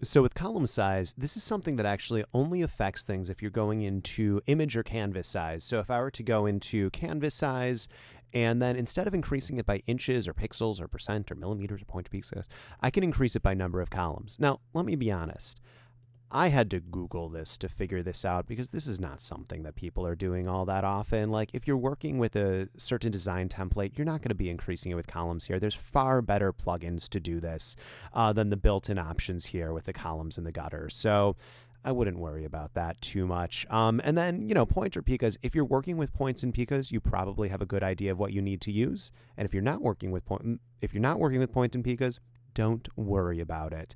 So with column size, this is something that actually only affects things if you're going into image or canvas size. So if I were to go into canvas size, and then instead of increasing it by inches or pixels or percent or millimeters or point pixels, I can increase it by number of columns. Now, let me be honest. I had to Google this to figure this out because this is not something that people are doing all that often. Like if you're working with a certain design template, you're not going to be increasing it with columns here. There's far better plugins to do this than the built-in options here with the columns and the gutters. So I wouldn't worry about that too much. And then, point or picas. If you're working with points and picas, you probably have a good idea of what you need to use. And if you're not working with point and picas, don't worry about it.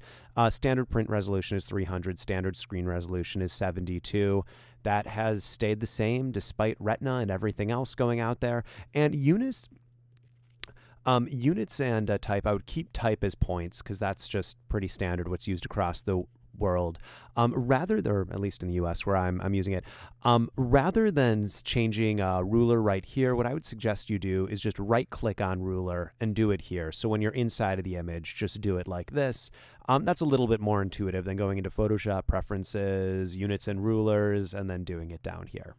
Standard print resolution is 300. Standard screen resolution is 72. That has stayed the same despite Retina and everything else going out there. And units and type, I would keep type as points because that's just pretty standard what's used across the world. Rather than, or at least in the US where I'm using it, rather than changing ruler right here, what I would suggest you do is just right click on ruler and do it here. So when you're inside of the image, just do it like this. That's a little bit more intuitive than going into Photoshop preferences, units and rulers, and then doing it down here.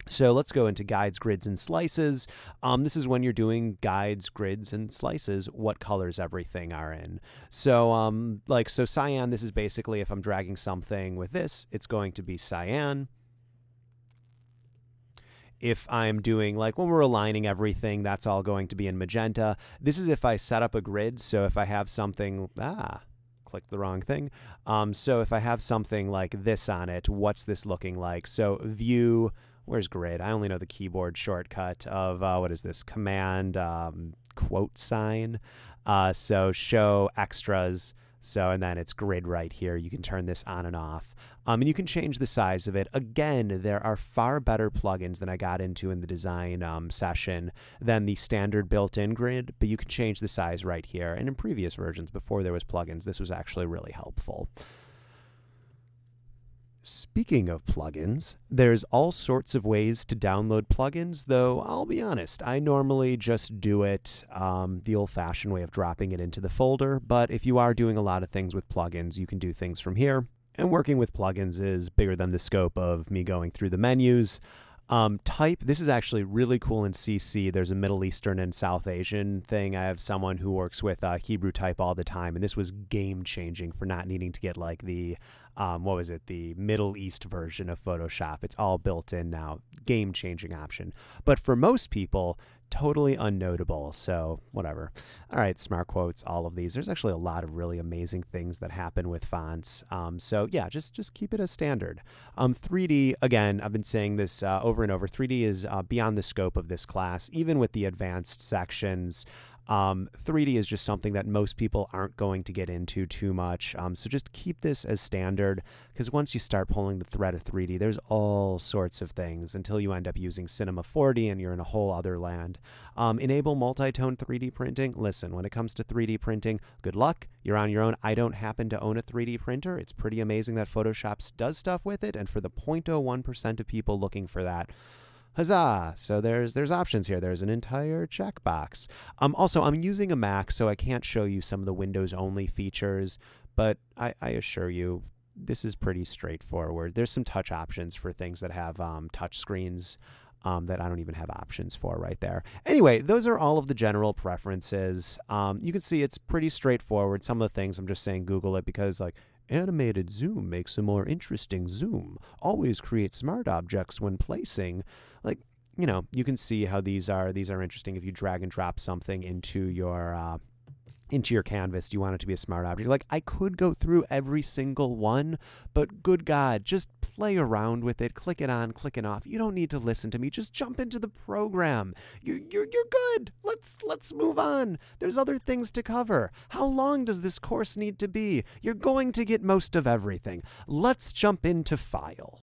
So let's go into guides, grids, and slices. This is when you're doing guides, grids, and slices, what colors everything are in. So so cyan, this is basically if I'm dragging something with this, it's going to be cyan. If I'm doing, like when we're aligning everything, that's all going to be in magenta. This is if I set up a grid. So if I have something, clicked the wrong thing. So if I have something like this on it, what's this looking like? So view, where's grid? I only know the keyboard shortcut of, what is this? Command quote sign. So show extras. So, and then it's grid right here. You can turn this on and off. And you can change the size of it. Again, there are far better plugins than I got into in the design session than the standard built-in grid, but you can change the size right here. And in previous versions, before there was plugins, this was actually really helpful. Speaking of plugins, there's all sorts of ways to download plugins, though I'll be honest, I normally just do it the old-fashioned way of dropping it into the folder, but if you are doing a lot of things with plugins, you can do things from here. And working with plugins is bigger than the scope of me going through the menus. Type, this is actually really cool in CC. There's a Middle Eastern and South Asian thing. I have someone who works with Hebrew type all the time, and this was game-changing for not needing to get like the, the Middle East version of Photoshop. It's all built in now. Game-changing option. But for most people, totally unnotable, so whatever. All right, smart quotes, all of these. There's actually a lot of really amazing things that happen with fonts. So yeah, just keep it as standard. 3D, again, I've been saying this over and over, 3D is beyond the scope of this class, even with the advanced sections. 3D is just something that most people aren't going to get into too much. So just keep this as standard, because once you start pulling the thread of 3D, there's all sorts of things until you end up using Cinema 4D and you're in a whole other land. Enable multi-tone 3D printing. Listen, when it comes to 3D printing, good luck. You're on your own. I don't happen to own a 3D printer. It's pretty amazing that Photoshop does stuff with it, and for the 0.01% of people looking for that, huzzah! So there's options here. There's an entire checkbox. Also, I'm using a Mac, so I can't show you some of the Windows-only features, but I assure you, this is pretty straightforward. There's some touch options for things that have touch screens that I don't even have options for right there. Anyway, those are all of the general preferences. You can see it's pretty straightforward. Some of the things I'm just saying Google it because, like, animated zoom makes a more interesting zoom. Always create smart objects when placing. Like, you can see how these are interesting. If you drag and drop something into your canvas, you want it to be a smart object. Like, I could go through every single one, but good God, just play around with it. Click it on, click it off. You don't need to listen to me. Just jump into the program. You're good. Let's move on. There's other things to cover. How long does this course need to be? You're going to get most of everything. Let's jump into File.